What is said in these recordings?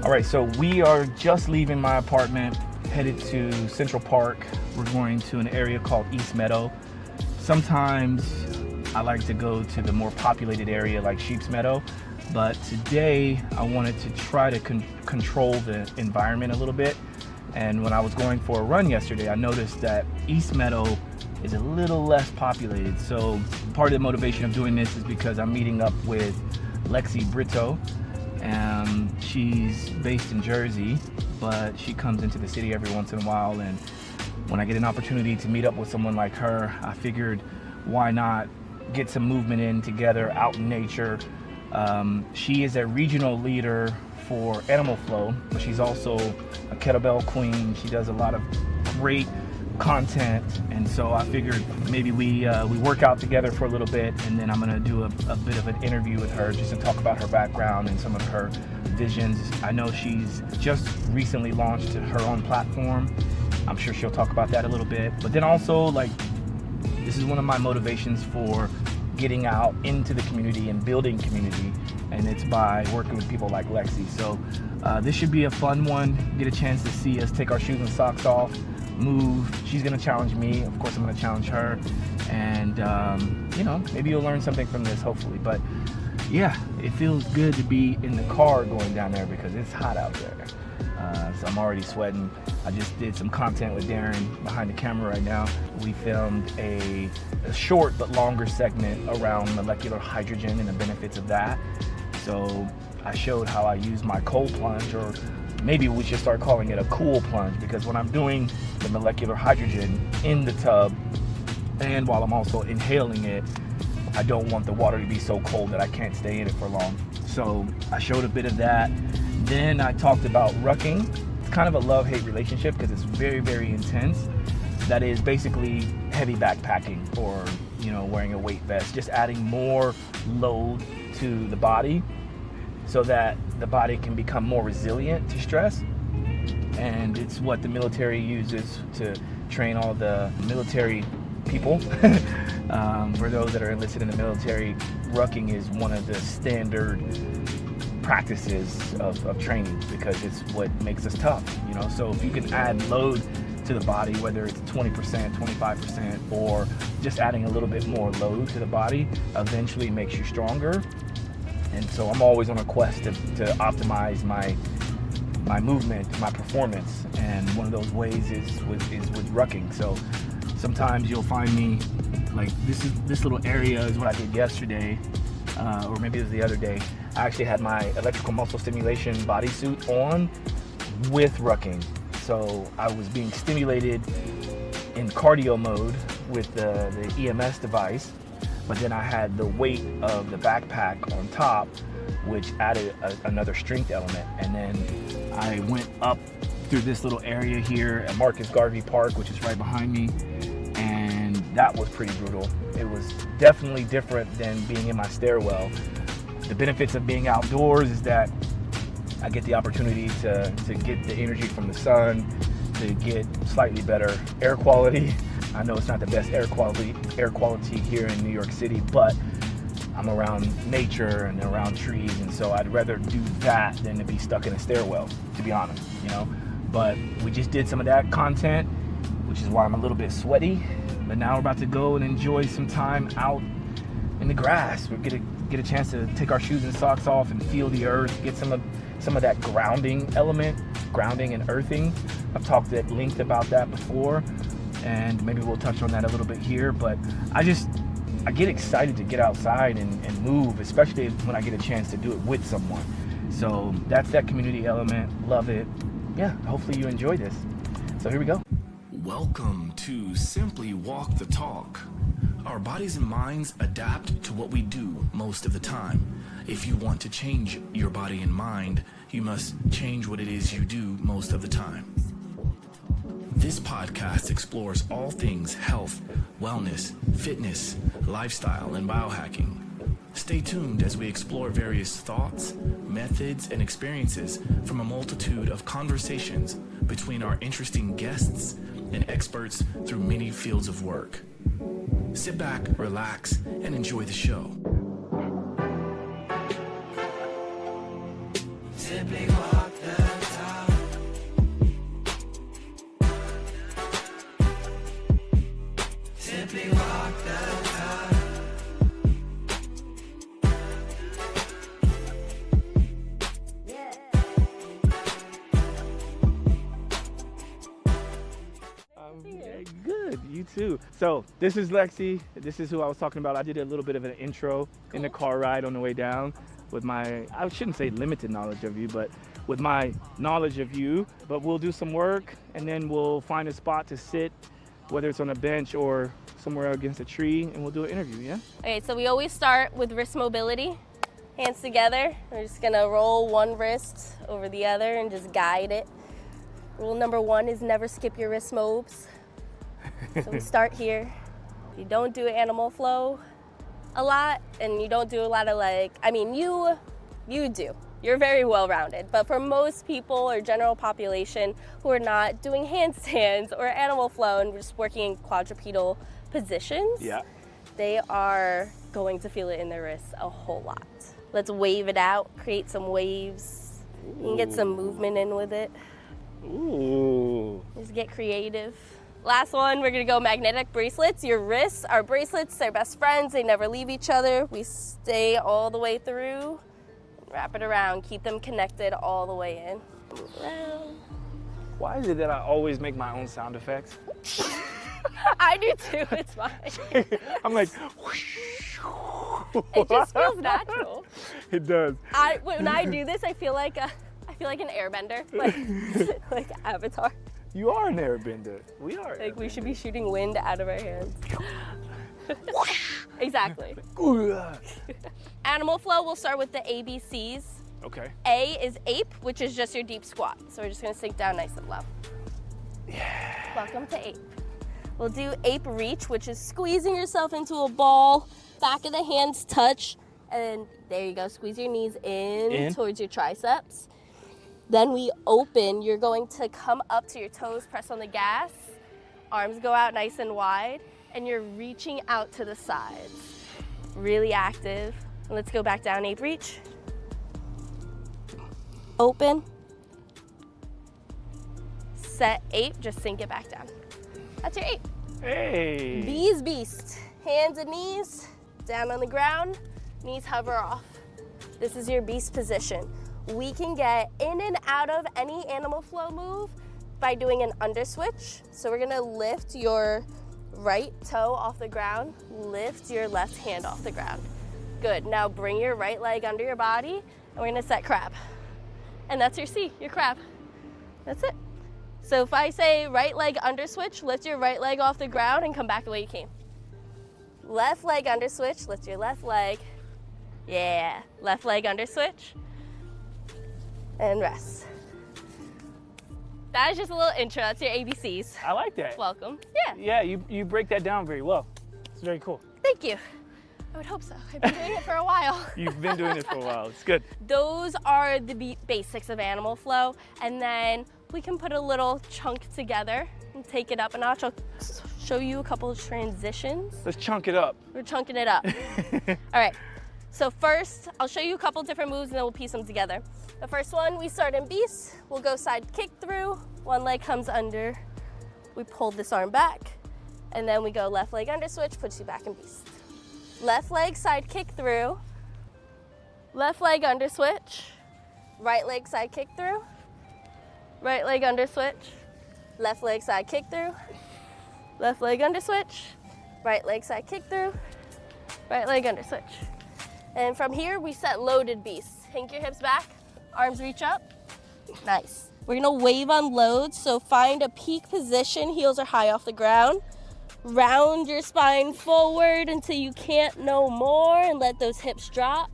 All right, so we are just leaving my apartment, headed to Central Park. We're going to an area called East Meadow. Sometimes I like to go to the more populated area like Sheep's Meadow, but today I wanted to try to control the environment a little bit. And when I was going for a run yesterday, I noticed that East Meadow is a little less populated. So part of the motivation of doing this is because I'm meeting up with Lexie Brito. She's based in Jersey, but she comes into the city every once in a while. And when I get an opportunity to meet up with someone like her, I figured why not get some movement in together out in nature. She is a regional leader for Animal Flow, but she's also a kettlebell queen. She does a lot of great content, and so I figured maybe we work out together for a little bit, and then I'm gonna do a bit of an interview with her just to talk about her background and some of her visions. I know she's just recently launched her own platform. I'm sure she'll talk about that a little bit, but then also, like, this is one of my motivations for getting out into the community and building community, and it's by working with people like Lexi. So this should be a fun one. Get a chance to see us take our shoes and socks off, move. She's gonna challenge me, of course I'm gonna challenge her, and you know, maybe you'll learn something from this, hopefully. But yeah, it feels good to be in the car going down there because it's hot out there. So I'm already sweating. I just did some content with Darren behind the camera right now. We filmed a short but longer segment around molecular hydrogen and the benefits of that. So I showed how I use my cold plunge, or maybe we should start calling it a cool plunge, because when I'm doing the molecular hydrogen in the tub and while I'm also inhaling it, I don't want the water to be so cold that I can't stay in it for long. So I showed a bit of that. Then I talked about rucking. It's kind of a love-hate relationship because it's very, very intense. That is basically heavy backpacking, or, you know, wearing a weight vest, just adding more load to the body so that the body can become more resilient to stress. And it's what the military uses to train all the military people. For those that are enlisted in the military, rucking is one of the standard practices of training because it's what makes us tough, you know. So if you can add load to the body, whether it's 20%, 25%, or just adding a little bit more load to the body, eventually makes you stronger. And so I'm always on a quest to optimize my movement, my performance, and one of those ways is with rucking. So sometimes you'll find me like this little area is what I did yesterday, or maybe it was the other day. I actually had my electrical muscle stimulation bodysuit on with rucking. So I was being stimulated in cardio mode with the EMS device, but then I had the weight of the backpack on top, which added another strength element. And then I went up through this little area here at Marcus Garvey Park, which is right behind me, and that was pretty brutal. It was definitely different than being in my stairwell. The benefits of being outdoors is that I get the opportunity to get the energy from the sun, to get slightly better air quality. I know it's not the best air quality here in New York City, but I'm around nature and around trees, and so I'd rather do that than to be stuck in a stairwell, to be honest, you know. But we just did some of that content, which is why I'm a little bit sweaty. But now we're about to go and enjoy some time out in the grass. We're gonna get a chance to take our shoes and socks off and feel the earth, get some of that grounding element, grounding and earthing. I've talked at length about that before, and maybe we'll touch on that a little bit here. But I get excited to get outside and move, especially when I get a chance to do it with someone. So that's that community element. Love it. Yeah, hopefully you enjoy this. So here we go. Welcome to Simply Walk the Talk. Our bodies and minds adapt to what we do most of the time. If you want to change your body and mind, you must change what it is you do most of the time. This podcast explores all things health, wellness, fitness, lifestyle, and biohacking. Stay tuned as we explore various thoughts, methods, and experiences from a multitude of conversations between our interesting guests and experts through many fields of work. Sit back, relax, and enjoy the show. Simply walk the simply walk the talk. Good, you too. So this is Lexi. This is who I was talking about. I did a little bit of an intro in the car ride on the way down with my, I shouldn't say limited knowledge of you, but with my knowledge of you. But we'll do some work and then we'll find a spot to sit, whether it's on a bench or somewhere against a tree, and we'll do an interview, yeah? Okay, so we always start with wrist mobility. Hands together. We're just gonna roll one wrist over the other and just guide it. Rule number 1 is never skip your wrist mobs. So we start here. If you don't do animal flow a lot, and you don't do a lot of you do. You're very well-rounded. But for most people or general population who are not doing handstands or animal flow and just working in quadrupedal positions, Yeah. they are going to feel it in their wrists a whole lot. Let's wave it out, create some waves. You can get some movement in with it. Ooh. Just get creative. Last one, we're gonna go magnetic bracelets. Your wrists are bracelets, they're best friends, they never leave each other. We stay all the way through, wrap it around, keep them connected all the way in. Move around. Why is it that I always make my own sound effects? I do too, it's fine. I'm like, It just feels natural. It does. When I do this, I feel like an airbender, like Avatar. You are an airbender. We are. Like we should be shooting wind out of our hands. Exactly. Animal flow, we'll start with the ABCs. Okay. A is ape, which is just your deep squat. So we're just gonna sink down nice and low. Yeah. Welcome to ape. We'll do ape reach, which is squeezing yourself into a ball, back of the hands touch, and there you go, squeeze your knees in towards your triceps. Then we open, you're going to come up to your toes, press on the gas, arms go out nice and wide, and you're reaching out to the sides. Really active. And let's go back down, ape reach. Open. Set ape, just sink it back down. That's your ape. Hey. Bees beast. Hands and knees, down on the ground, knees hover off. This is your beast position. We can get in and out of any animal flow move by doing an under switch. So we're gonna lift your right toe off the ground, lift your left hand off the ground. Good, now bring your right leg under your body, and we're gonna set crab. And that's your C, your crab. That's it. So if I say right leg under switch, lift your right leg off the ground and come back the way you came. Left leg under switch, lift your left leg. Yeah, left leg under switch. And rest. That is just a little intro. That's your ABCs. I like that. Welcome. Yeah, Yeah. you break that down very well. It's very cool. Thank you. I would hope so. I've been doing it for a while. You've been doing it for a while. It's good. Those are the basics of animal flow. And then we can put a little chunk together and take it up a notch. I'll show you a couple of transitions. Let's chunk it up. We're chunking it up. All right. So first, I'll show you a couple different moves and then we'll piece them together. The first one, we start in beast. We'll go side kick through. One leg comes under. We pull this arm back. And then we go left leg under switch, puts you back in beast. Left leg side kick through. Left leg under switch. Right leg side kick through. Right leg under switch. Left leg side kick through. Left leg under switch. Right leg side kick through. Right leg under switch. And from here, we set loaded beasts. Hink your hips back. Arms reach up. Nice. We're gonna wave on loads, so find a peak position, heels are high off the ground. Round your spine forward until you can't no more and let those hips drop.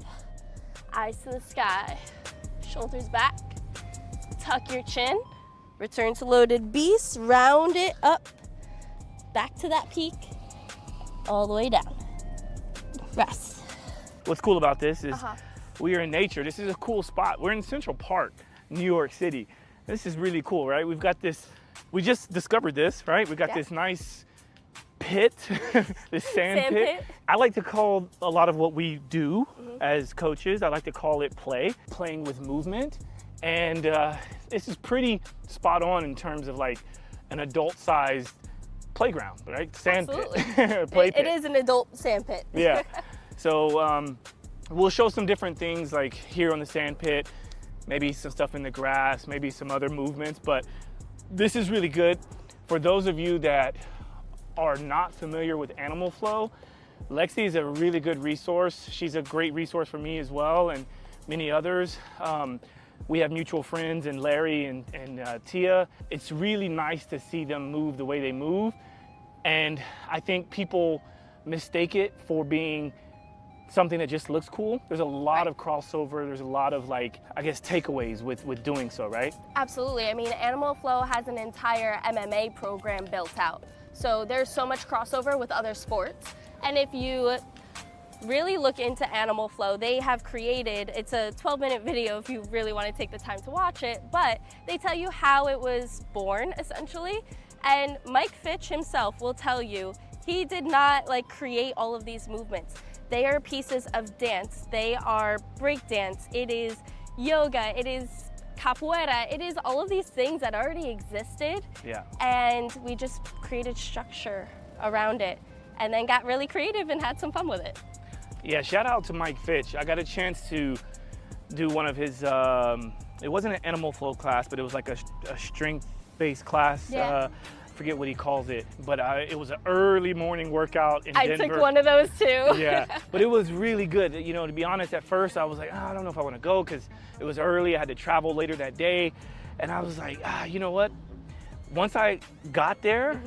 Eyes to the sky. Shoulders back. Tuck your chin. Return to loaded beast. Round it up. Back to that peak. All the way down. Rest. What's cool about this is we are in nature. This is a cool spot. We're in Central Park, New York City. This is really cool, right? We've got this, we just discovered this, right? We got this nice pit, this sand pit. I like to call a lot of what we do as coaches, I like to call it playing with movement. And this is pretty spot on in terms of like an adult-sized playground, right? Sand Absolutely. pit, play pit. It is an adult sand pit. Yeah. So we'll show some different things like here on the sand pit, maybe some stuff in the grass, maybe some other movements, but this is really good for those of you that are not familiar with animal flow. Lexi is a really good resource. She's a great resource for me as well, and many others. We have mutual friends and Larry and Tia. It's really nice to see them move the way they move. And I think people mistake it for being something that just looks cool. There's a lot of crossover. There's a lot of, like, I guess, takeaways with doing so, right? Absolutely. I mean, Animal Flow has an entire MMA program built out. So there's so much crossover with other sports. And if you really look into Animal Flow, they have created, it's a 12-minute video if you really want to take the time to watch it, but they tell you how it was born, essentially. And Mike Fitch himself will tell you, he did not like create all of these movements. They are pieces of dance. They are break dance. It is yoga. It is capoeira. It is all of these things that already existed. Yeah. And we just created structure around it and then got really creative and had some fun with it. Yeah, shout out to Mike Fitch. I got a chance to do one of his, it wasn't an animal flow class, but it was like a strength-based class. Yeah. Forget what he calls it, but it was an early morning workout in Denver. I took one of those too. Yeah, but it was really good. You know, to be honest, at first I was like, I don't know if I want to go because it was early. I had to travel later that day. And I was like, you know what? Once I got there,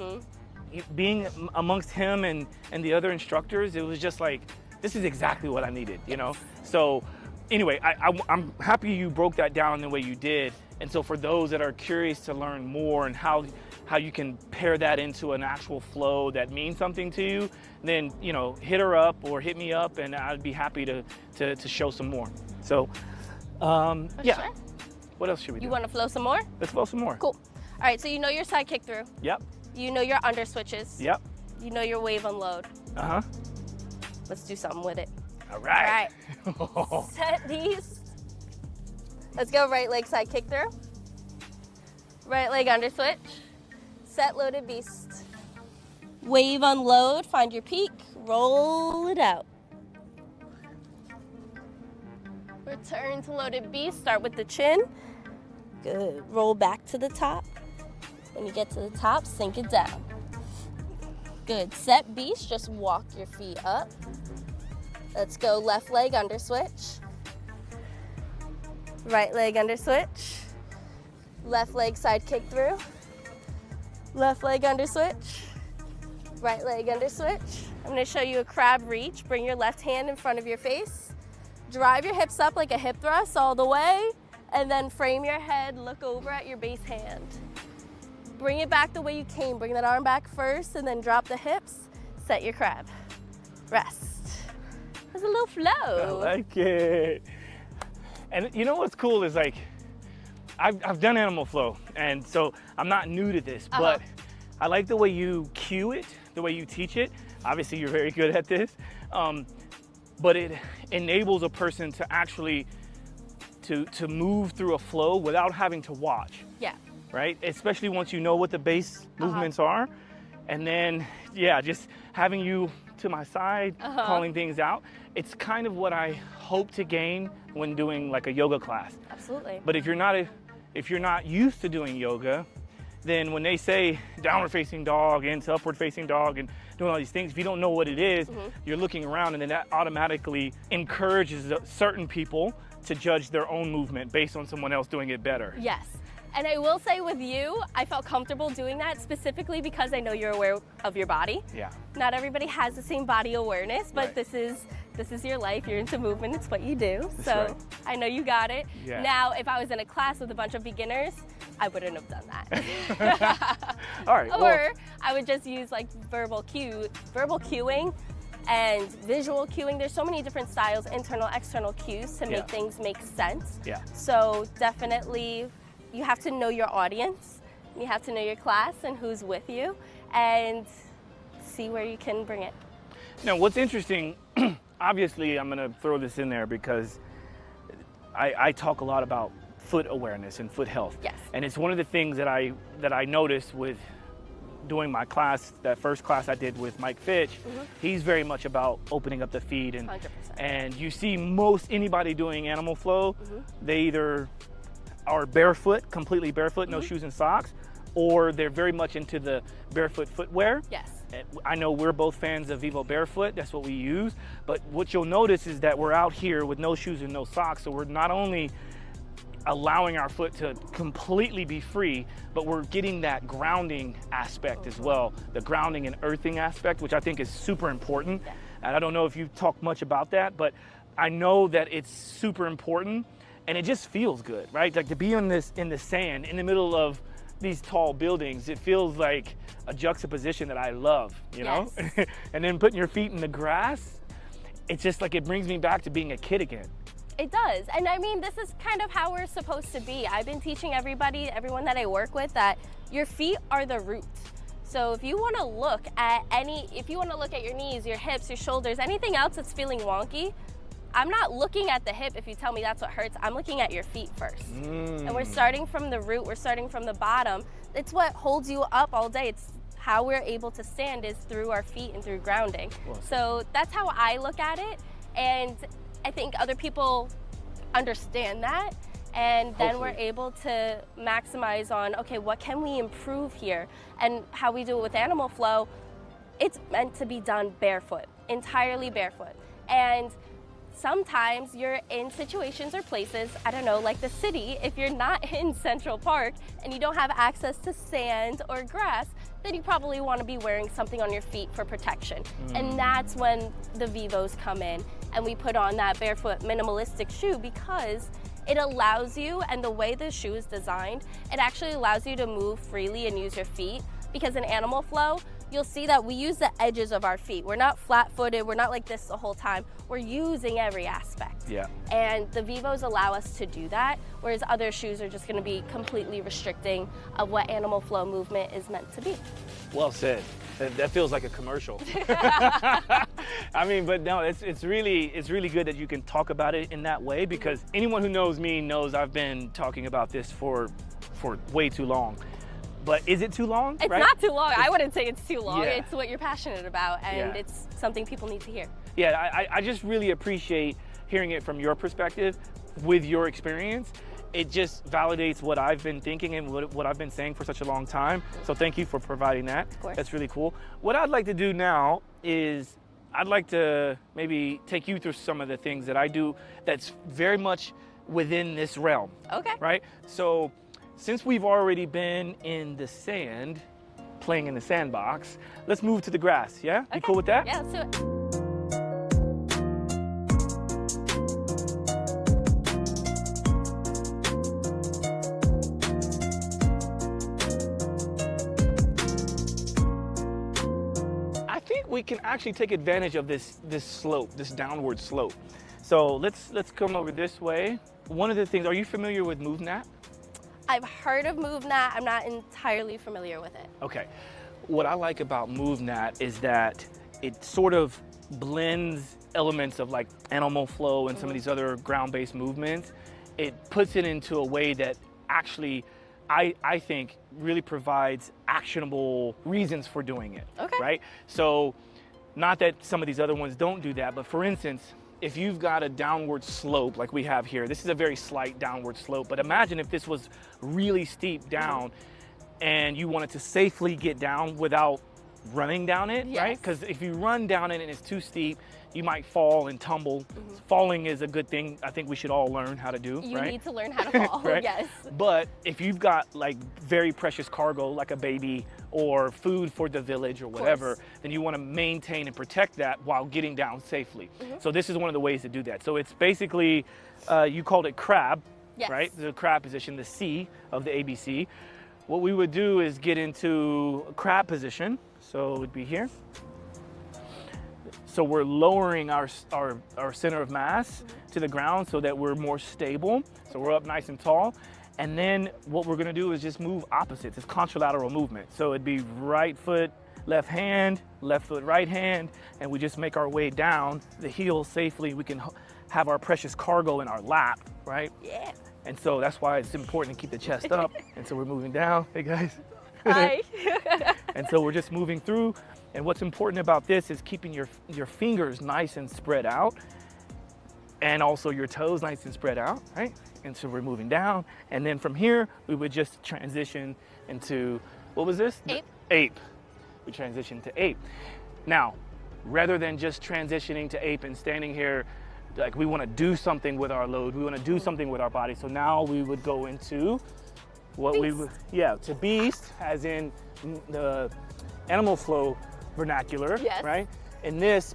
being amongst him and the other instructors, it was just like, this is exactly what I needed, you know? So anyway, I'm happy you broke that down the way you did. And so for those that are curious to learn more and how you can pair that into an actual flow that means something to you, then, you know, hit her up or hit me up and I'd be happy to show some more. So, yeah. Sure. What else should we do? You want to flow some more? Let's flow some more. Cool. All right, so you know your side kick through. Yep. You know your under switches. Yep. You know your wave unload. Uh-huh. Let's do something with it. All right. All right. Set these. Let's go right leg side kick through. Right leg under switch. Set loaded beast. Wave unload, find your peak, roll it out. Return to loaded beast, start with the chin. Good, roll back to the top. When you get to the top, sink it down. Good, set beast, just walk your feet up. Let's go left leg under switch. Right leg under switch. Left leg side kick through. Left leg under switch. Right leg under switch. I'm gonna show you a crab reach. Bring your left hand in front of your face. Drive your hips up like a hip thrust all the way, and then frame your head, look over at your base hand. Bring it back the way you came. Bring that arm back first, and then drop the hips. Set your crab. Rest. There's a little flow. I like it. And you know what's cool is, like, I've done animal flow, and so I'm not new to this, but I like the way you cue it, the way you teach it. Obviously, you're very good at this, but it enables a person to actually to move through a flow without having to watch. Yeah. Right? Especially once you know what the base movements are, and then just having you to my side, calling things out. It's kind of what I hope to gain when doing like a yoga class. Absolutely. But if you're not used to doing yoga, then when they say downward facing dog into upward facing dog and doing all these things, if you don't know what it is, you're looking around, and then that automatically encourages certain people to judge their own movement based on someone else doing it better. Yes. And I will say with you, I felt comfortable doing that specifically because I know you're aware of your body. Yeah. Not everybody has the same body awareness, but Right. this is your life. You're into movement. It's what you do. That's So right. I know you got it. Yeah. Now, if I was in a class with a bunch of beginners, I wouldn't have done that. All right. Or I would just use like verbal cueing and visual cueing. There's so many different styles, internal, external cues to make things make sense. Yeah. So definitely you have to know your audience. You have to know your class and who's with you and see where you can bring it. Now, what's interesting, obviously I'm going to throw this in there because I talk a lot about foot awareness and foot health. Yes. And it's one of the things that I notice with doing my class, that first class I did with Mike Fitch, he's very much about opening up the feet. And 100%. and you see most anybody doing animal flow, they either are barefoot, completely barefoot, no shoes and socks, or they're very much into the barefoot footwear. Yes. I know we're both fans of Vivo Barefoot, that's what we use, but what you'll notice is that we're out here with no shoes and no socks, so we're not only allowing our foot to completely be free, but we're getting that grounding aspect as well, the grounding and earthing aspect, which I think is super important. Yeah. And I don't know if you talk much about that, but I know that it's super important, and it just feels good, right? Like to be in the sand in the middle of these tall buildings, it feels like a juxtaposition that I love, you know? Yes. And then putting your feet in the grass, it's just like it brings me back to being a kid again. It does. And I mean, this is kind of how we're supposed to be. I've been teaching everyone that I work with, that your feet are the root. So if you want to look at your knees, your hips, your shoulders, anything else that's feeling wonky, I'm not looking at the hip if you tell me that's what hurts. I'm looking at your feet first. And we're starting from the root, we're starting from the bottom. It's what holds you up all day. It's how we're able to stand is through our feet and through grounding. So that's how I look at it. And I think other people understand that. And then we're able to maximize on, okay, what can we improve here? And how we do it with Animal Flow, it's meant to be done barefoot, entirely barefoot. And sometimes you're in situations or places, I don't know, like the city, if you're not in Central Park and you don't have access to sand or grass, then you probably want to be wearing something on your feet for protection. And that's when the Vivos come in, and we put on that barefoot minimalistic shoe because it allows you, and the way the shoe is designed, it actually allows you to move freely and use your feet. Because in Animal Flow, you'll see that we use the edges of our feet. We're not flat-footed, we're not like this the whole time. We're using every aspect. Yeah. And the Vivos allow us to do that, whereas other shoes are just gonna be completely restricting of what Animal Flow movement is meant to be. Well said. That feels like a commercial. I mean, but no, it's really good that you can talk about it in that way, because anyone who knows me knows I've been talking about this for way too long. But is it too long? It's right? not too long. I wouldn't say it's too long. Yeah. It's what you're passionate about, and it's something people need to hear. Yeah, I just really appreciate hearing it from your perspective with your experience. It just validates what I've been thinking and what I've been saying for such a long time. So thank you for providing that. Of course. That's really cool. What I'd like to do now is I'd like to maybe take you through some of the things that I do that's very much within this realm. Okay. Right? So since we've already been in the sand, playing in the sandbox, let's move to the grass, yeah? Okay. You cool with that? Yeah, let's do it. I think we can actually take advantage of this slope, this downward slope. So let's come over this way. One of the things, are you familiar with MoveNat? I've heard of MoveNat. I'm not entirely familiar with it. Okay. What I like about MoveNat is that it sort of blends elements of like Animal Flow and some of these other ground-based movements. It puts it into a way that actually I think really provides actionable reasons for doing it. Okay. Right? So not that some of these other ones don't do that, but for instance, if you've got a downward slope like we have here, this is a very slight downward slope, but imagine if this was really steep down and you wanted to safely get down without running down it, Yes. right? Because if you run down it and it's too steep, you might fall and tumble. Falling is a good thing I think we should all learn how to do, You right? need to learn how to fall, Right? yes. But if you've got like very precious cargo, like a baby or food for the village or whatever, then you want to maintain and protect that while getting down safely. So this is one of the ways to do that. So it's basically, you called it crab, Yes. right? The crab position, the C of the ABC. What we would do is get into a crab position. So it would be here. So we're lowering our center of mass to the ground so that we're more stable. So we're up nice and tall. And then what we're gonna do is just move opposites. It's contralateral movement. So it'd be right foot, left hand, left foot, right hand, and we just make our way down the heel safely. We can have our precious cargo in our lap, right? Yeah. And so that's why it's important to keep the chest up. And so we're moving down. Hey guys. Hi. And so we're just moving through. And what's important about this is keeping your fingers nice and spread out, and also your toes nice and spread out, right? And so we're moving down. And then from here, we would just transition into, what was this? Ape. Ape. We transition to ape. Now, rather than just transitioning to ape and standing here, like we want to do something with our load, we want to do something with our body. So now we would go into what beast. we would, to beast, as in the animal flow vernacular, Yes. right? In this,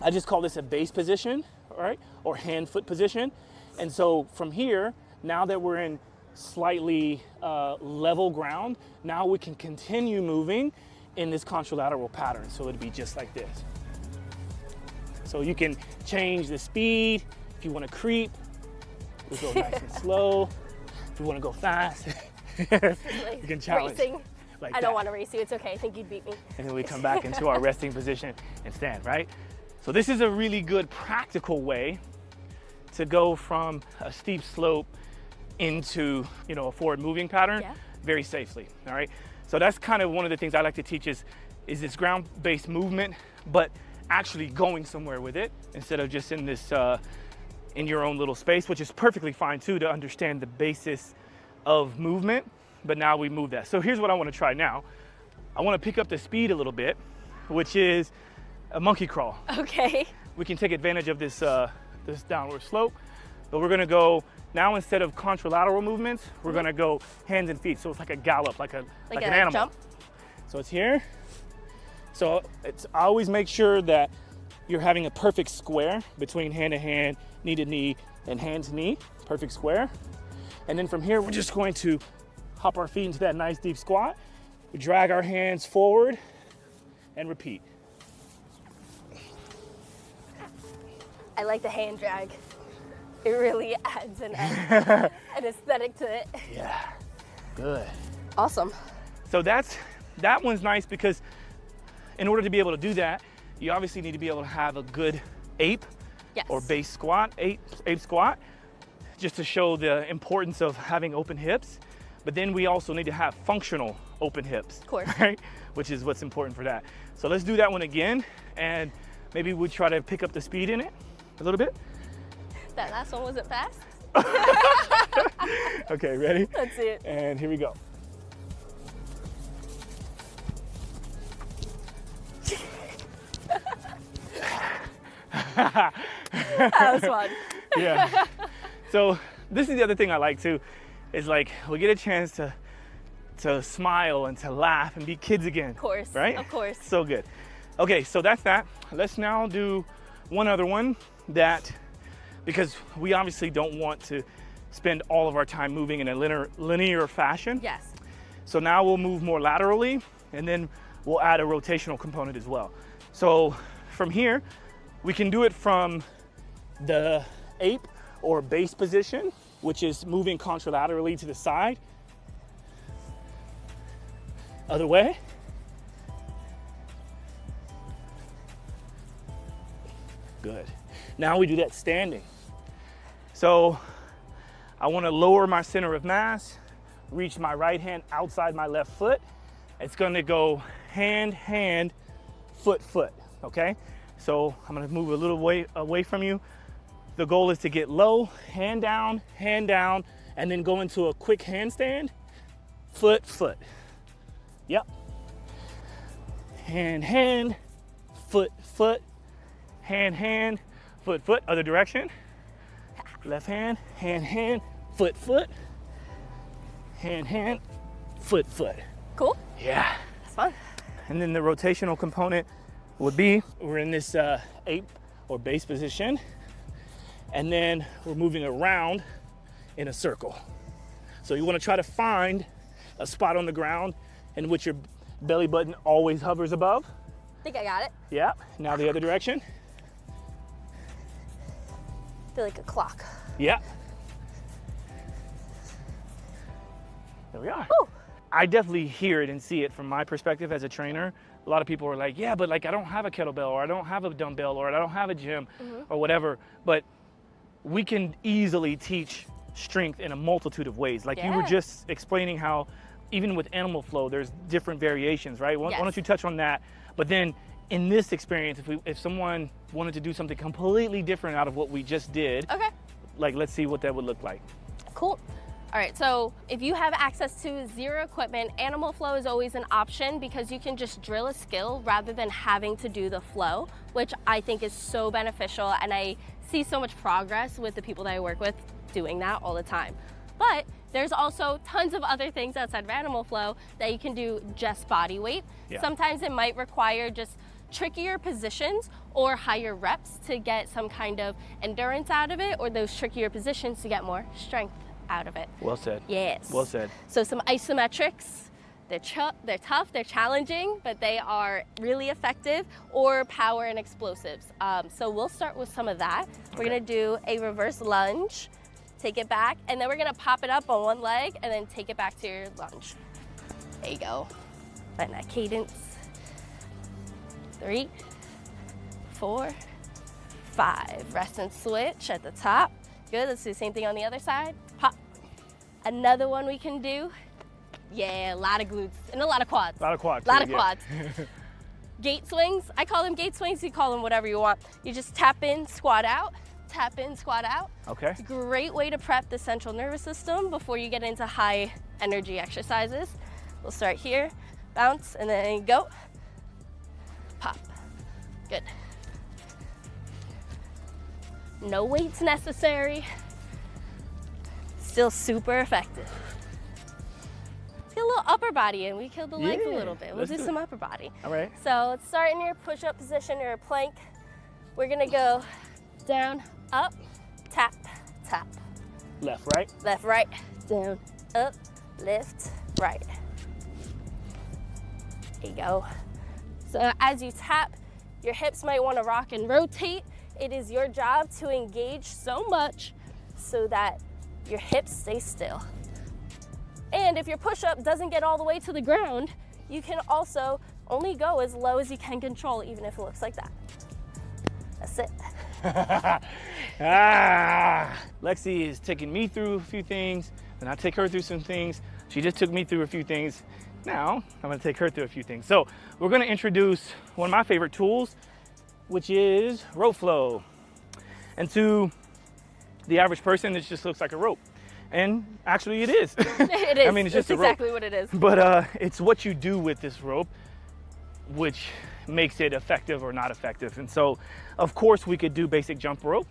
I just call this a base position, all right? Or hand-foot position. And so from here, now that we're in slightly level ground, now we can continue moving in this contralateral pattern. So it'd be just like this. So you can change the speed. If you want to creep, we go nice and slow. If you want to go fast, you can challenge. Racing. Like I don't that. want to race you. It's okay. I think you'd beat me. And then we come back into our resting position and stand, right? So this is a really good practical way to go from a steep slope into, a forward moving pattern very safely, all right? So that's kind of one of the things I like to teach is this ground-based movement, but actually going somewhere with it instead of just in this, in your own little space, which is perfectly fine too, to understand the basis of movement. But now we move that. So here's what I want to try now. I want to pick up the speed a little bit, which is a monkey crawl. Okay. We can take advantage of this this downward slope, but we're gonna go now, instead of contralateral movements, we're gonna go hands and feet. So it's like a gallop, like an animal. Jump. So it's here. So I always make sure that you're having a perfect square between hand to hand, knee to knee, and hand to knee, perfect square. And then from here, we're just going to hop our feet into that nice deep squat. We drag our hands forward and repeat. I like the hand drag. It really adds an aesthetic to it. Yeah, good. Awesome. So that one's nice because in order to be able to do that, you obviously need to be able to have a good ape or base squat, ape squat, just to show the importance of having open hips. But then we also need to have functional open hips, Of course. right? Which is what's important for that. So let's do that one again, and maybe we try to pick up the speed in it a little bit. That last one wasn't fast. Okay, ready? Let's see it. And here we go. That was fun. Yeah. So this is the other thing I like too, is like we get a chance to smile and to laugh and be kids again. Of course. Right? Of course. So good. Okay, so that's that. Let's now do one other one because we obviously don't want to spend all of our time moving in a linear fashion. Yes. So now we'll move more laterally, and then we'll add a rotational component as well. So from here, we can do it from the ape or base position, which is moving contralaterally to the side. Other way. Good. Now we do that standing. So I want to lower my center of mass, reach my right hand outside my left foot. It's going to go hand, hand, foot, foot, okay? So I'm going to move a little way away from you. The goal is to get low, hand down, and then go into a quick handstand, foot, foot. Yep. Hand, hand, foot, foot, hand, foot, foot. Other direction. Left hand, hand, foot, foot, hand, foot, foot. Cool. Yeah. That's fun. And then the rotational component would be, we're in this ape or base position, and then we're moving around in a circle. So you want to try to find a spot on the ground in which your belly button always hovers above. I think I got it. Yeah. Now the other direction. Feel like a clock. Yeah. There we are. Woo. I definitely hear it and see it from my perspective as a trainer. A lot of people are like, yeah, but like I don't have a kettlebell, or I don't have a dumbbell, or I don't have a gym, or whatever. But we can easily teach strength in a multitude of ways. Like you were Yeah. just explaining how even with animal flow, there's different variations, right? Why Yes. don't you touch on that? But then in this experience, if someone wanted to do something completely different out of what we just did, Okay. like let's see what that would look like. Cool. All right, so if you have access to zero equipment, animal flow is always an option because you can just drill a skill rather than having to do the flow, which I think is so beneficial, and I see so much progress with the people that I work with doing that all the time. But there's also tons of other things outside of animal flow that you can do just body weight. Yeah. Sometimes it might require just trickier positions or higher reps to get some kind of endurance out of it, or those trickier positions to get more strength out of it. Well said. Yes. Well said. So some isometrics, they're tough, they're challenging, but they are really effective, or power and explosives. So we'll start with some of that. We're gonna do a reverse lunge, take it back, and then we're gonna pop it up on one leg and then take it back to your lunge. There you go. Find that cadence. 3, 4, 5. Rest and switch at the top. Good, let's do the same thing on the other side. Pop. Another one we can do. Yeah, a lot of glutes and a lot of quads. A lot of quads. A lot of yeah. quads. Gate swings, I call them gate swings, you call them whatever you want. You just tap in, squat out, tap in, squat out. Okay. It's a great way to prep the central nervous system before you get into high energy exercises. We'll start here, bounce, and then go. Pop. Good. No weights necessary. Still super effective. Let's get a little upper body in. We killed the legs a Yeah, little bit. We'll let's do do some it. upper body. All right. So let's start in your push-up position or plank. We're gonna go down, up, tap, tap. Left, right. Left, right, down, up, lift, right. There you go. So as you tap, your hips might want to rock and rotate. It is your job to engage so much so that your hips stay still. And if your push-up doesn't get all the way to the ground, you can also only go as low as you can control, even if it looks like that. That's it. Lexi is taking me through a few things, and I take her through some things. She just took me through a few things. Now, I'm gonna take her through a few things. So, we're gonna introduce one of my favorite tools, which is rope flow. And to the average person, it just looks like a rope. And actually it is. It is. I mean, it's just a rope. exactly what it is. But it's what you do with this rope which makes it effective or not effective. And so, of course, we could do basic jump rope.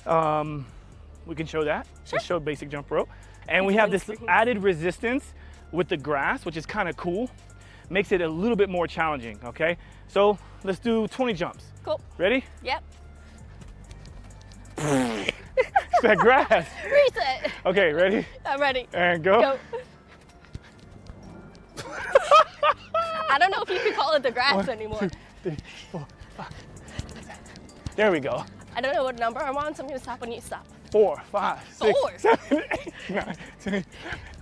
We can show that. Sure. Let's show basic jump rope. And we have this added resistance with the grass, which is kind of cool. Makes it a little bit more challenging, okay? So let's do 20 jumps. Cool. Ready? Yep. It's that grass. Reset. Okay, ready? I'm ready. And go. Go. I don't know if you can call it the grass 1, anymore. 2, 3, 4, 5. There we go. I don't know what number I'm on, so I'm gonna stop when you stop. 4, 5, 6, 4. 7, 8, 9, 10,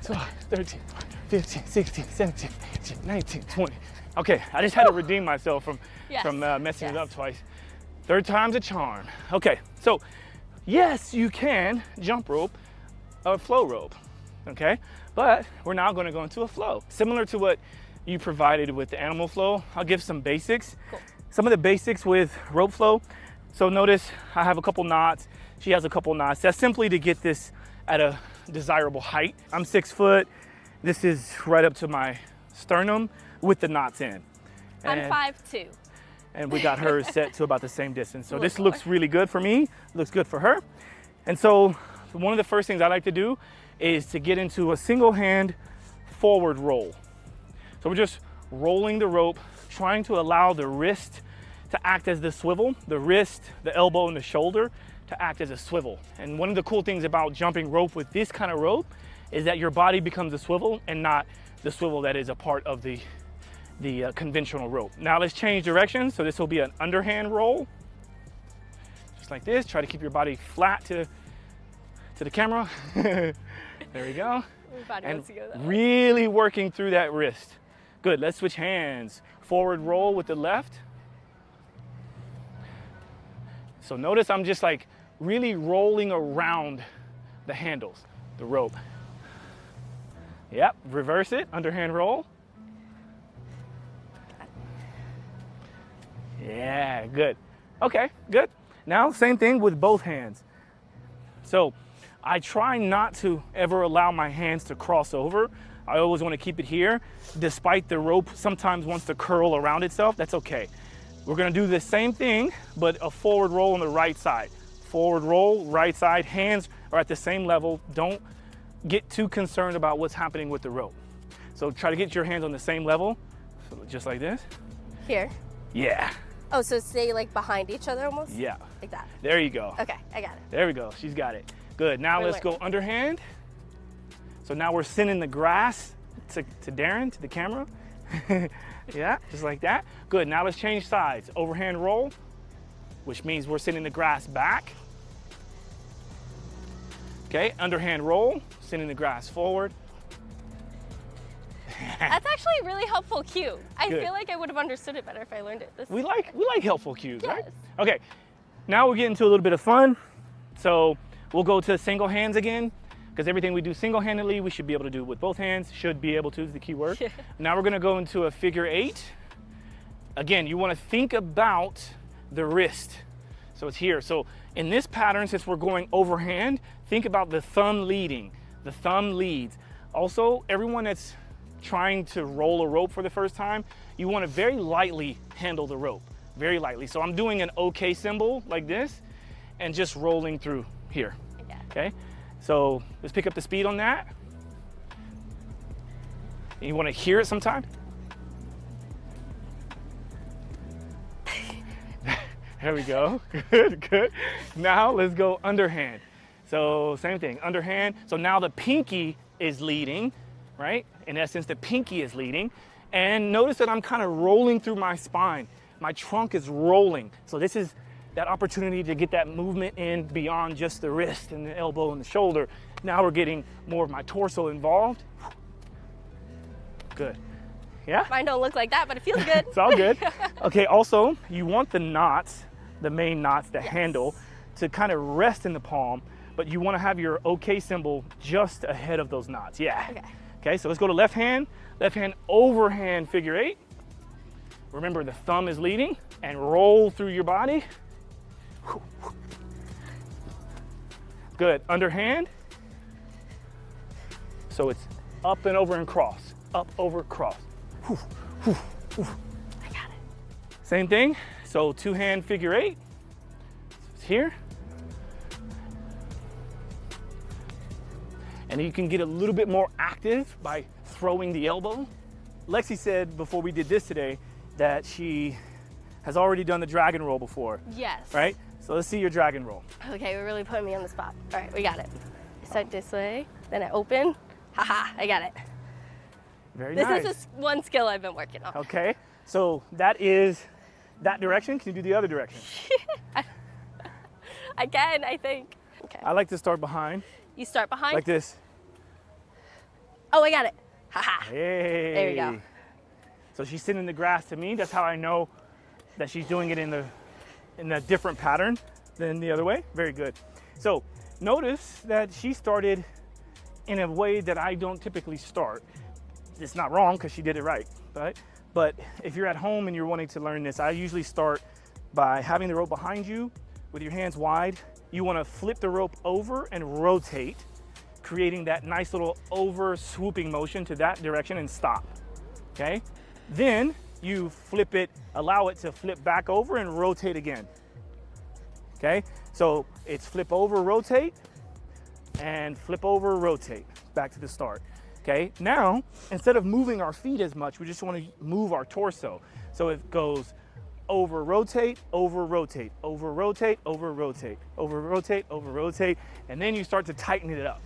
12, 13, 15, 16, 17, 18, 19, 20. Okay, I just had to redeem myself from Yes, messing it yes. up twice. Third time's a charm. Okay, so yes, you can jump rope or flow rope, okay? But we're now gonna go into a flow. Similar to what you provided with the animal flow, I'll give some basics. Cool. Some of the basics with rope flow. So notice I have a couple knots. She has a couple knots. That's simply to get this at a desirable height. I'm 6 foot. This is right up to my sternum with the knots in. I'm And- 5'2". and we got hers set to about the same distance. So A this little looks really good for me, looks good for her. And so one of the first things I like to do is to get into a single hand forward roll. So we're just rolling the rope, trying to allow the wrist to act as the swivel, the wrist, the elbow, and the shoulder to act as a swivel. And one of the cool things about jumping rope with this kind of rope is that your body becomes a swivel and not the swivel that is a part of the conventional rope. Now let's change directions. So this will be an underhand roll, just like this. Try to keep your body flat to the camera. There we go. Everybody And wants to go that way. really working through that wrist. Good, let's switch hands. Forward roll with the left. So notice I'm just like really rolling around the handles, the rope. Yep, reverse it, underhand roll. Yeah, good. Okay, good. Now, same thing with both hands. So I try not to ever allow my hands to cross over. I always want to keep it here. Despite the rope sometimes wants to curl around itself, that's okay. We're gonna do the same thing, but a forward roll on the right side. Forward roll, right side, hands are at the same level. Don't get too concerned about what's happening with the rope. So try to get your hands on the same level, so just like this. Here. Yeah. Oh, so stay like behind each other almost? Yeah. Like that. There you go. Okay, I got it. There we go, she's got it. Good, now let's go underhand. So now we're sending the grass to Darren, to the camera. Yeah, just like that. Good, now let's change sides. Overhand roll, which means we're sending the grass back. Okay, underhand roll, sending the grass forward. That's actually a really helpful cue. I Good. feel like I would have understood it better if I learned it this We like helpful cues, right? Yes. Okay, now we're getting to a little bit of fun. So we'll go to single hands again, because everything we do single-handedly, we should be able to do with both hands. Should be able to is the key word. Now we're gonna go into a figure 8. Again, you wanna think about the wrist. So it's here. So in this pattern, since we're going overhand, think about the thumb leading. The thumb leads. Also, everyone that's trying to roll a rope for the first time, you want to very lightly handle the rope, very lightly. So I'm doing an OK symbol like this and just rolling through here. Okay, so let's pick up the speed on that. You want to hear it sometime? There we go. Good, good. Now let's go underhand. So same thing, underhand. So now the pinky is leading, right? In essence, the pinky is leading. And notice that I'm kind of rolling through my spine. My trunk is rolling. So this is that opportunity to get that movement in beyond just the wrist and the elbow and the shoulder. Now we're getting more of my torso involved. Good. Yeah? Mine don't look like that, but it feels good. It's all good. Okay, also, you want the knots, the main knots, the handle, to kind of rest in the palm, but you want to have your OK symbol just ahead of those knots. Yeah. Okay. Okay, so let's go to left hand overhand figure 8. Remember, the thumb is leading, and roll through your body. Good, underhand. So it's up and over and cross, up, over, cross. I got it. Same thing, so 2-hand figure 8. It's here. And you can get a little bit more active by throwing the elbow. Lexi said before we did this today that she has already done the dragon roll before. Yes. Right? So let's see your dragon roll. Okay, we're really putting me on the spot. All right, we got it. I start this way, then I open. Haha, I got it. Very nice. This is one skill I've been working on. Okay, so that is that direction. Can you do the other direction? I can, I think. Okay. I like to start behind, You start behind? like this. Oh, I got it. Haha. Hey. There we go. So she's sitting in the grass to me. That's how I know that she's doing it in a different pattern than the other way. Very good. So notice that she started in a way that I don't typically start. It's not wrong because she did it right, right? But if you're at home and you're wanting to learn this, I usually start by having the rope behind you with your hands wide. You want to flip the rope over and rotate, creating that nice little over swooping motion to that direction and stop, okay? Then you flip it, allow it to flip back over and rotate again, okay? So it's flip over, rotate, and flip over, rotate, back to the start, okay? Now, instead of moving our feet as much, we just want to move our torso. So it goes over, rotate, over, rotate, over, rotate, over, rotate, over, rotate, over, rotate, and then you start to tighten it up.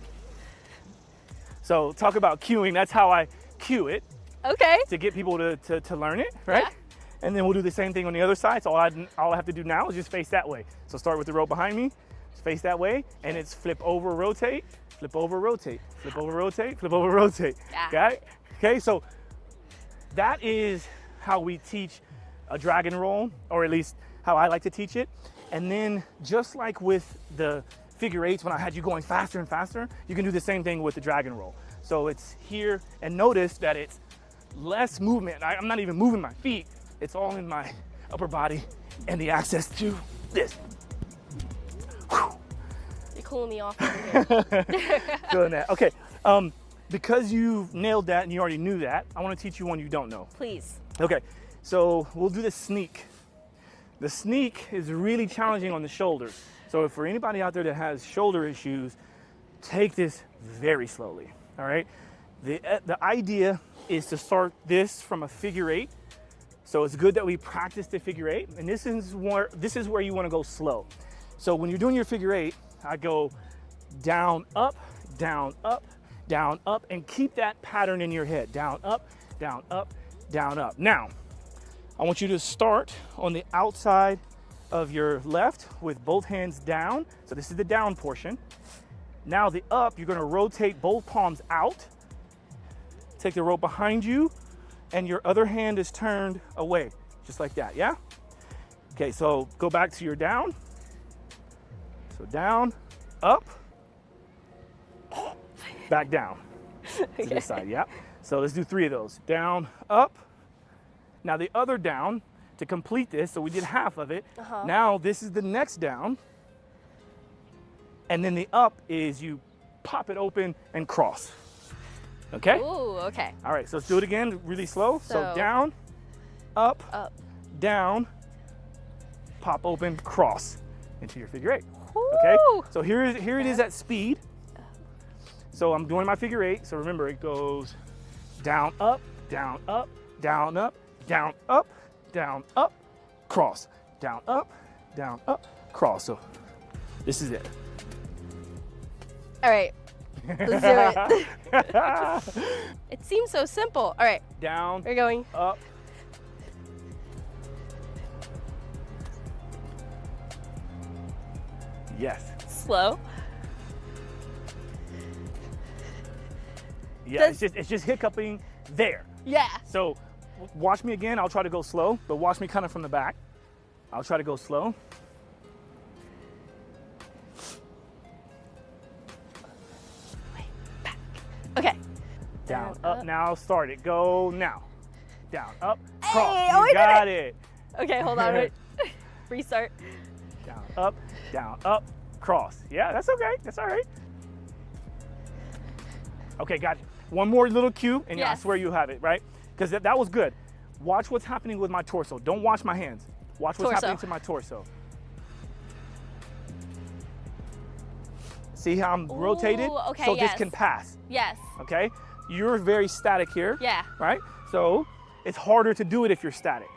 So talk about cueing, that's how I cue it. Okay. To get people to learn it, right? Yeah. And then we'll do the same thing on the other side. So all I have to do now is just face that way. So start with the rope behind me, face that way, and it's flip over, rotate, flip over, rotate, flip over, rotate, flip over, rotate. Yeah. Got it? Okay, so that is how we teach a dragon roll, or at least how I like to teach it. And then just like with the figure 8s, when I had you going faster and faster, you can do the same thing with the dragon roll. So it's here, and notice that it's less movement. I'm not even moving my feet. It's all in my upper body and the access to this. You're cooling me off over here. Feeling that. Okay, because you nailed that and you already knew that, I want to teach you one you don't know. Please. Okay, so we'll do the sneak. The sneak is really challenging on the shoulders. So for anybody out there that has shoulder issues, take this very slowly, all right? The idea is to start this from a figure 8. So it's good that we practice the figure 8, and this is where you want to go slow. So when you're doing your figure 8, I go down, up, down, up, down, up, and keep that pattern in your head. Down, up, down, up, down, up. Now, I want you to start on the outside of your left with both hands down. So this is the down portion. Now the up, you're gonna rotate both palms out. Take the rope behind you, and your other hand is turned away, just like that, yeah? Okay, so go back to your down. So down, up, back down to this side, yeah? So let's do 3 of those. Down, up. Now the other down, to complete this, so we did half of it. Now this is the next down. And then the up is you pop it open and cross. Okay? Ooh, okay. All right, so let's do it again really slow. So down, up, down, pop open, cross into your figure 8. Okay? So here it is at speed. So I'm doing my figure 8. So remember, it goes down, up, down, up, down, up, down, up, down, up, cross, down, up, cross. So this is it. All right, let's do it. It seems so simple. All right, Down, we're going. up. Yes. Slow. Yeah, it's just hiccuping there. Yeah. So watch me again. I'll try to go slow, but watch me kind of from the back. I'll try to go slow. Okay. Down, up, now start it. Go now. Down, up, cross. Hey, You we got did it. Okay, hold on. Wait. Restart. Down, up, cross. Yeah, that's okay. That's all right. Okay, got it. One more little cue, and I Yes. swear you have it, right? Because that was good. Watch what's happening with my torso. Don't watch my hands. Watch what's Torso. happening to my torso. See how I'm rotated? okay, So yes. this can pass, Yes. okay? You're very static here, Yeah. right? So it's harder to do it if you're static.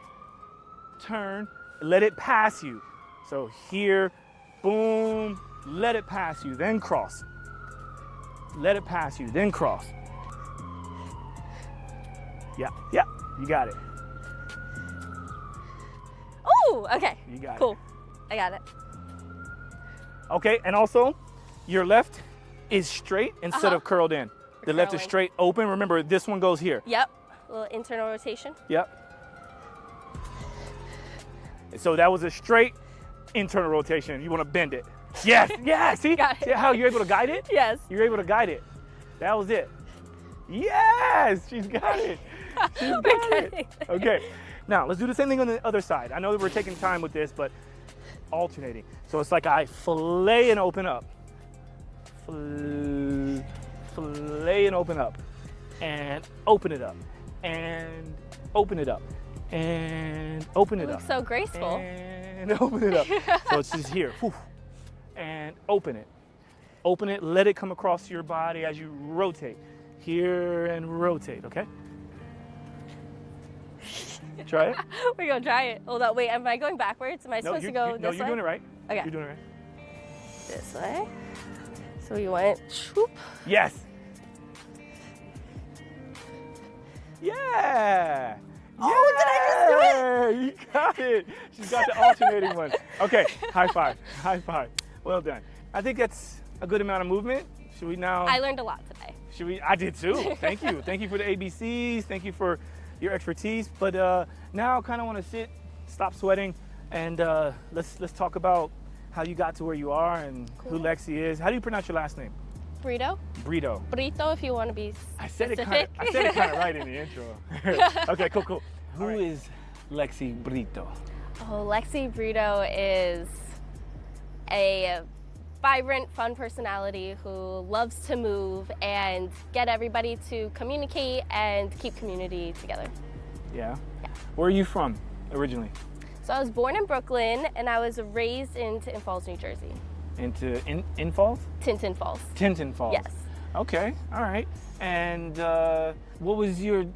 Turn, let it pass you. So here, boom, let it pass you, then cross. Let it pass you, then cross. Yeah, you got it. Ooh, okay. You got Cool. it. I got it. Okay, and also, your left is straight instead of curled in. The left is curling. straight open. Remember, this one goes here. Yep. A little internal rotation. Yep. So that was a straight internal rotation. You want to bend it. Yes, yeah, see? Got it. See how you're able to guide it? Yes. You're able to guide it. That was it. Yes, she's got it. She's got it. Okay, now let's do the same thing on the other side. I know that we're taking time with this, but alternating. So it's like I fillet and open up. Fillet and open up. And open it up. And open it up. And open it It up. looks so graceful. And open it up. So it's just here. Whew. And open it. Open it, let it come across your body as you rotate. Here and rotate, okay? Try it. We're gonna try it. Hold on, wait, am I going backwards? Am I supposed to go this no, way? you're doing it right. Okay. You're doing it right. This way. So we went, swoop. Yes. Yeah. Oh, did I just do it? You got it. She's got the alternating one. Okay, high five. High five. Well done. I think that's a good amount of movement. Should we now? I learned a lot today. Should we? I did too. Thank you. Thank you for the ABCs. Thank you for your expertise. But now I kind of want to sit, stop sweating, and let's talk about how you got to where you are and who Lexi is. How do you pronounce your last name? Brito. Brito. Brito, if you want to be I said it specific. kind of right in the intro. Okay, cool. Who is Lexie Brito? Oh, Lexie Brito is a vibrant, fun personality who loves to move and get everybody to communicate and keep community together. Yeah. Where are you from originally? So I was born in Brooklyn and I was raised in Tinton Falls, New Jersey. Into in Falls? Tinton Falls. Tinton Falls. Yes. Okay. All right. And what was your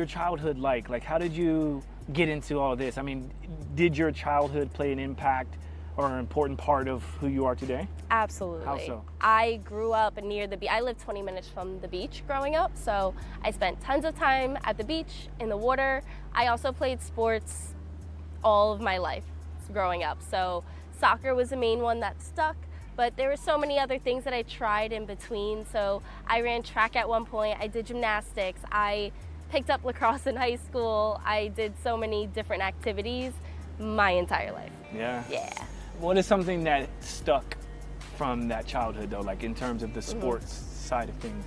childhood like? Like, how did you get into all this? I mean, did your childhood play an impact or an important part of who you are today? Absolutely. How so? I grew up near the beach. I lived 20 minutes from the beach growing up, so I spent tons of time at the beach, in the water. I also played sports all of my life growing up. So soccer was the main one that stuck, but there were so many other things that I tried in between. So I ran track at one point, I did gymnastics, I picked up lacrosse in high school. I did so many different activities my entire life. Yeah. Yeah. What is something that stuck from that childhood though, like in terms of the sports side of things?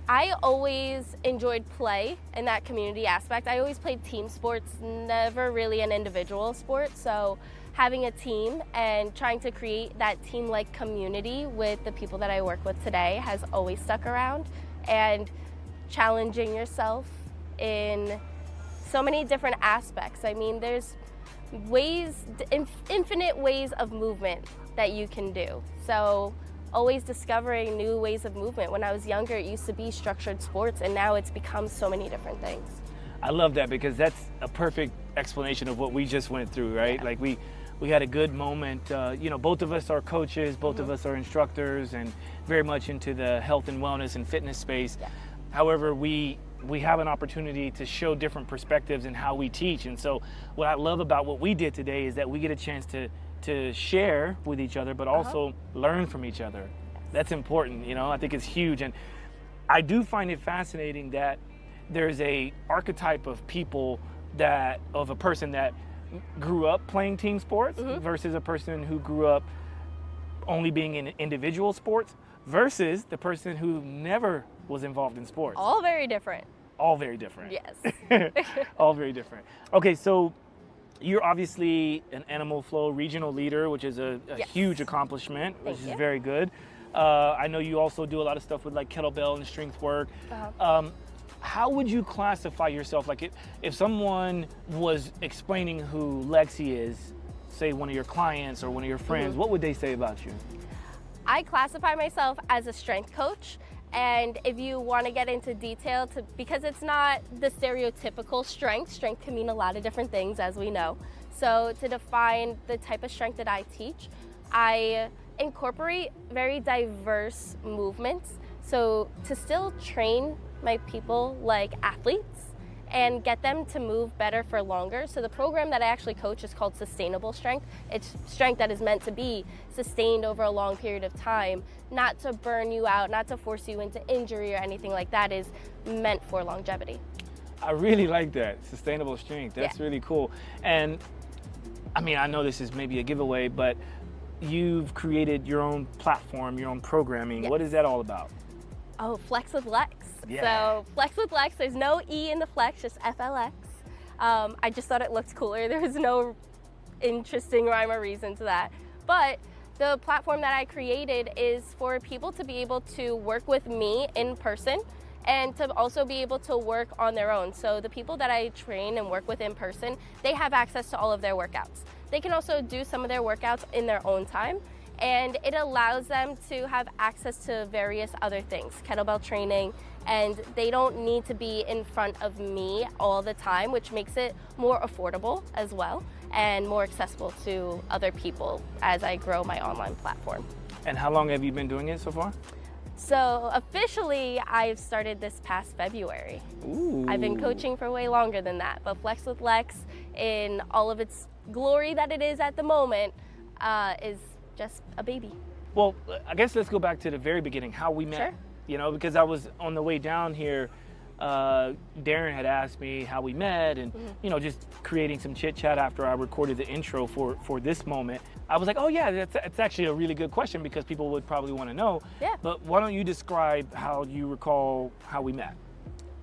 I always enjoyed play in that community aspect. I always played team sports, never really an individual sport. So having a team and trying to create that team-like community with the people that I work with today has always stuck around. And challenging yourself in so many different aspects. I mean, there's infinite ways of movement that you can do. So always discovering new ways of movement. When I was younger, it used to be structured sports, and now it's become so many different things. I love that because that's a perfect explanation of what we just went through, right? Yeah. Like we had a good moment. Both of us are coaches, both of us are instructors, and very much into the health and wellness and fitness space. Yeah. However, we have an opportunity to show different perspectives in how we teach. And so what I love about what we did today is that we get a chance to share with each other, but also learn from each other. That's important, I think it's huge. And I do find it fascinating that there's a archetype of a person that grew up playing team sports versus a person who grew up only being in individual sports versus the person who never was involved in sports. All very different. All very different. Yes. All very different. Okay, so you're obviously an Animal Flow regional leader, which is a Yes. huge accomplishment, which Thank is you. very good. I know you also do a lot of stuff with like kettlebell and strength work. How would you classify yourself? Like if someone was explaining who Lexi is, say one of your clients or one of your friends, what would they say about you? I classify myself as a strength coach. And if you want to get into detail, because it's not the stereotypical strength can mean a lot of different things, as we know. So to define the type of strength that I teach, I incorporate very diverse movements. So to still train my people like athletes and get them to move better for longer. So the program that I actually coach is called Sustainable Strength. It's strength that is meant to be sustained over a long period of time, not to burn you out, not to force you into injury or anything like that. Is meant for longevity. I really like that, sustainable strength. That's really cool. And I mean, I know this is maybe a giveaway, but you've created your own platform, your own programming. Yes. What is that all about? Oh, Flex with Lex. Yeah. So Flex with Lex, there's no E in the flex, just FLX. I just thought it looked cooler. There was no interesting rhyme or reason to that. But the platform that I created is for people to be able to work with me in person and to also be able to work on their own. So the people that I train and work with in person, they have access to all of their workouts. They can also do some of their workouts in their own time, and it allows them to have access to various other things, kettlebell training, and they don't need to be in front of me all the time, which makes it more affordable as well and more accessible to other people as I grow my online platform. And how long have you been doing it so far? So officially, I've started this past February. Ooh. I've been coaching for way longer than that, but Flex with Lex, in all of its glory that it is at the moment, is just a baby. Well, I guess let's go back to the very beginning, how we met. Sure. Because I was on the way down here, Darren had asked me how we met and, you know, just creating some chit chat after I recorded the intro for this moment. I was like, oh yeah, that's actually a really good question because people would probably want to know. Yeah. But why don't you describe how you recall how we met?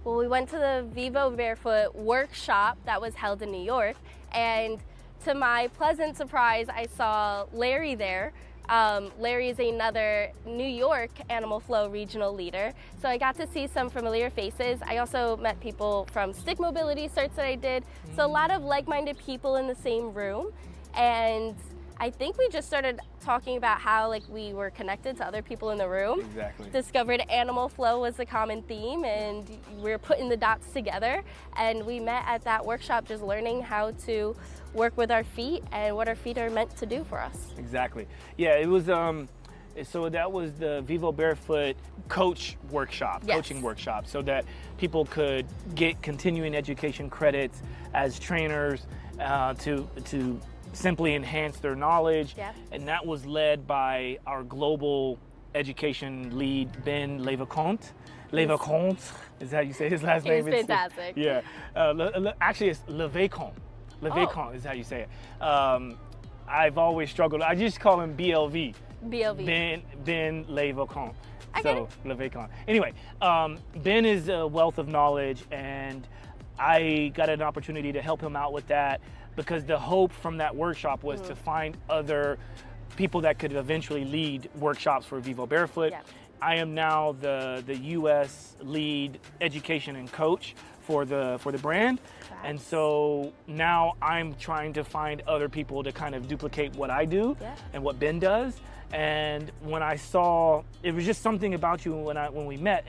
Well, we went to the Vivo Barefoot workshop that was held in New York, and to my pleasant surprise, I saw Larry there. Larry is another New York Animal Flow regional leader, so I got to see some familiar faces. I also met people from stick mobility certs that I did, so a lot of like-minded people in the same room, and I think we just started talking about how like we were connected to other people in the room. Exactly. Discovered animal flow was a common theme, and we were putting the dots together, and we met at that workshop just learning how to work with our feet and what our feet are meant to do for us. Exactly. Yeah, it was so that was the Vivo Barefoot coaching workshop, so that people could get continuing education credits as trainers to simply enhance their knowledge. Yep. And that was led by our global education lead, Ben Levaconte. Is that how you say his last name? He's fantastic. Yeah. Actually, it's Levaconte. Levaconte is how you say it. I've always struggled. I just call him BLV. BLV. Ben Levaconte. I get it. Levaconte. Anyway, Ben is a wealth of knowledge, and I got an opportunity to help him out with that because the hope from that workshop was to find other people that could eventually lead workshops for Vivo Barefoot. Yeah. I am now the U.S. lead education and coach for the brand. And so now I'm trying to find other people to kind of duplicate what I do and what Ben does. And when I saw, it was just something about you when we met,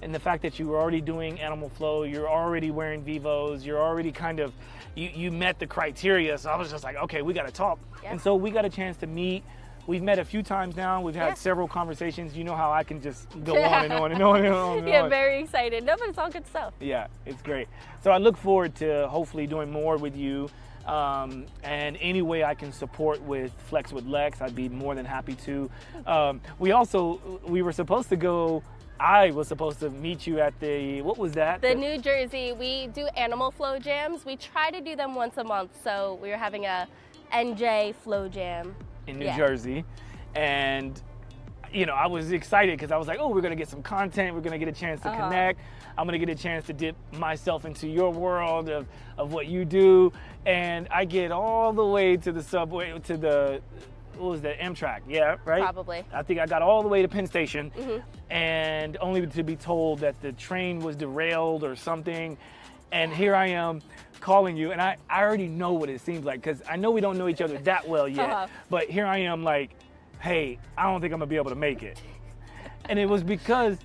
and the fact that you were already doing Animal Flow, you're already wearing Vivos, you're already kind of, you met the criteria. So I was just like, okay, we got to talk. Yeah. And so we got a chance to meet. We've met a few times now. We've had several conversations. You know how I can just go on and on and on and on and Yeah, on. very excited. No, but it's all good stuff. Yeah, it's great. So I look forward to hopefully doing more with you. And any way I can support with Flex with Lex, I'd be more than happy to. We were supposed to go, I was supposed to meet you at what was that? The New Jersey, we do Animal Flow jams. We try to do them once a month, so we were having a NJ Flow Jam. In New Jersey. And you know, I was excited because I was like, oh, we're gonna get some content, we're gonna get a chance to connect, I'm gonna get a chance to dip myself into your world of what you do. And I get all the way to the subway, to the, what was that, Amtrak, yeah, right? Probably. I think I got all the way to Penn Station and only to be told that the train was derailed or something. And here I am calling you, and I already know what it seems like because I know we don't know each other that well yet, but here I am like, hey, I don't think I'm gonna be able to make it. And it was because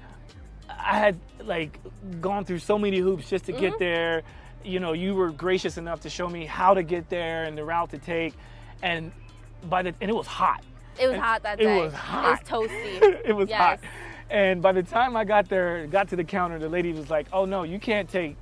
I had like gone through so many hoops just to get there. You know, you were gracious enough to show me how to get there and the route to take, and it was hot. It was hot that day. It was hot. It was toasty. It was hot. And by the time I got there, got to the counter, the lady was like, oh no, you can't take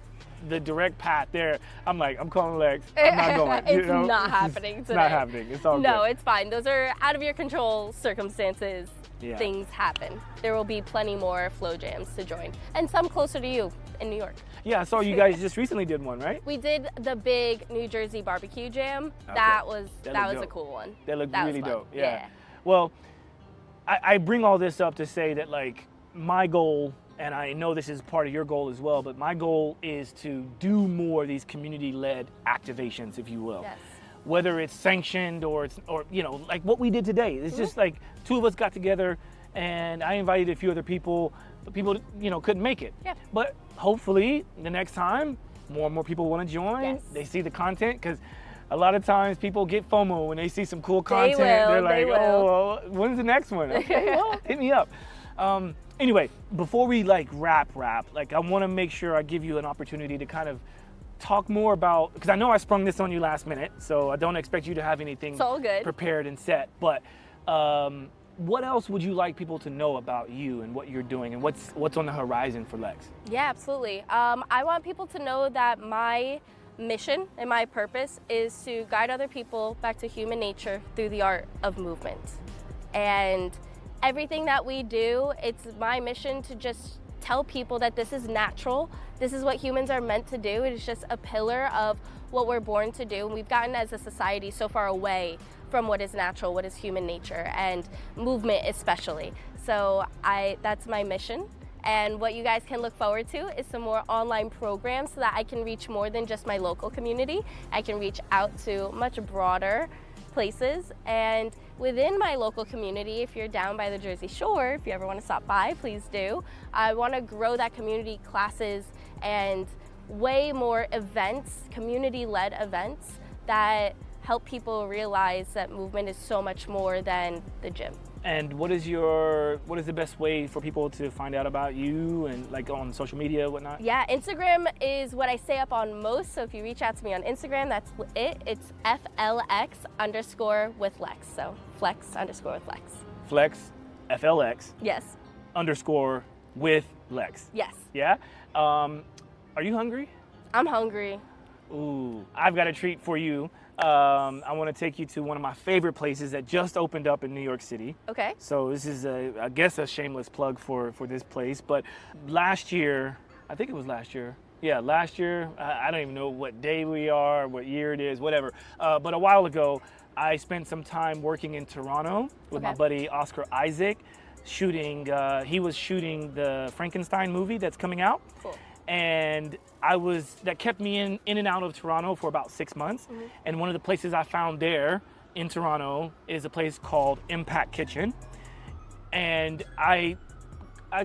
the direct path there. I'm like, I'm calling Lex. I'm not going. It's not happening today. It's not happening. It's all good. No, it's fine. Those are out of your control circumstances. Yeah. Things happen. There will be plenty more flow jams to join, and some closer to you in New York. Yeah, I saw you guys just recently did one, right? We did the big New Jersey barbecue jam. Okay. That was dope. a cool one. That looked was really fun. dope. Yeah. Well, I bring all this up to say that like my goal, and I know this is part of your goal as well, but my goal is to do more of these community-led activations, if you will. Yes. Whether it's sanctioned or you know, like what we did today. It's just like two of us got together and I invited a few other people, but people, you know, couldn't make it. Yeah. But hopefully the next time more and more people want to join. Yes. They see the content, because a lot of times people get FOMO when they see some cool content. They will, They're like, oh, well, when's the next one? Okay, well, hit me up. Anyway, before we like wrap, like I want to make sure I give you an opportunity to kind of talk more about, because I know I sprung this on you last minute, so I don't expect you to have anything prepared and set, but what else would you like people to know about you and what you're doing and what's on the horizon for Lex? Yeah, absolutely. I want people to know that my mission and my purpose is to guide other people back to human nature through the art of movement. And everything that we do, it's my mission to just tell people that this is natural. This is what humans are meant to do. It is just a pillar of what we're born to do. And we've gotten as a society so far away from what is natural, what is human nature, and movement especially. So that's my mission. And what you guys can look forward to is some more online programs so that I can reach more than just my local community. I can reach out to much broader places. And within my local community, if you're down by the Jersey Shore, if you ever want to stop by, please do. I want to grow that community classes and way more events, community-led events that help people realize that movement is so much more than the gym. And what is the best way for people to find out about you and like on social media, whatnot? Yeah, Instagram is what I stay up on most. So if you reach out to me on Instagram, that's it. It's FLX_ with Lex. So flex _ with Lex. Flex, FLX Yes. _ with Lex. Yes. Yeah? Are you hungry? I'm hungry. Ooh, I've got a treat for you. I want to take you to one of my favorite places that just opened up in New York City. Okay. So this is, I guess, a shameless plug for this place. But last year, I think it was last year. Yeah, last year, I don't even know what day we are, what year it is, whatever. But a while ago, I spent some time working in Toronto with my buddy Oscar Isaac, shooting, he was shooting the Frankenstein movie that's coming out. Cool. And that kept me in and out of Toronto for about 6 months. Mm-hmm. And one of the places I found there in Toronto is a place called Impact Kitchen. And I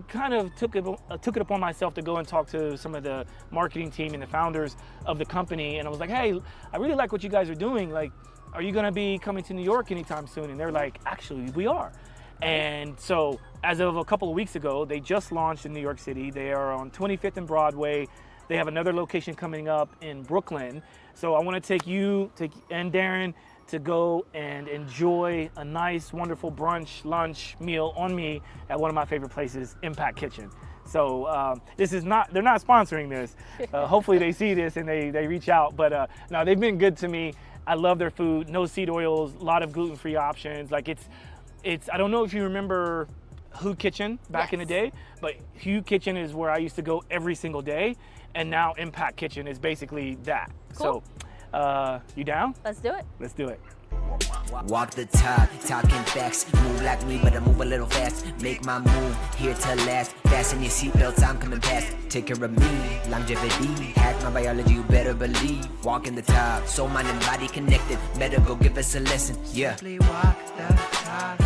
kind of took it upon myself to go and talk to some of the marketing team and the founders of the company. And I was like, hey, I really like what you guys are doing. Like, are you gonna be coming to New York anytime soon? And they're like, actually, we are. And so as of a couple of weeks ago, they just launched in New York City. They are on 25th and Broadway. They have another location coming up in Brooklyn. So I want to take you and Darren to go and enjoy a nice, wonderful brunch, lunch, meal on me at one of my favorite places, Impact Kitchen. So they're not sponsoring this. Hopefully they see this and they reach out. But no, they've been good to me. I love their food, no seed oils, a lot of gluten-free options. Like it's, I don't know if you remember Who Kitchen back in the day, but Who Kitchen is where I used to go every single day, and now Impact Kitchen is basically that. Cool. So, you down? Let's do it. Let's do it. Walk the talk, talking facts. Move like me, but I move a little fast. Make my move, here to last. Fasten your seatbelts, I'm coming past. Take care of me, longevity. Hack my biology, you better believe. Walking the talk, soul, mind, and body connected. Better go give us a lesson, yeah. Simply walk the talk.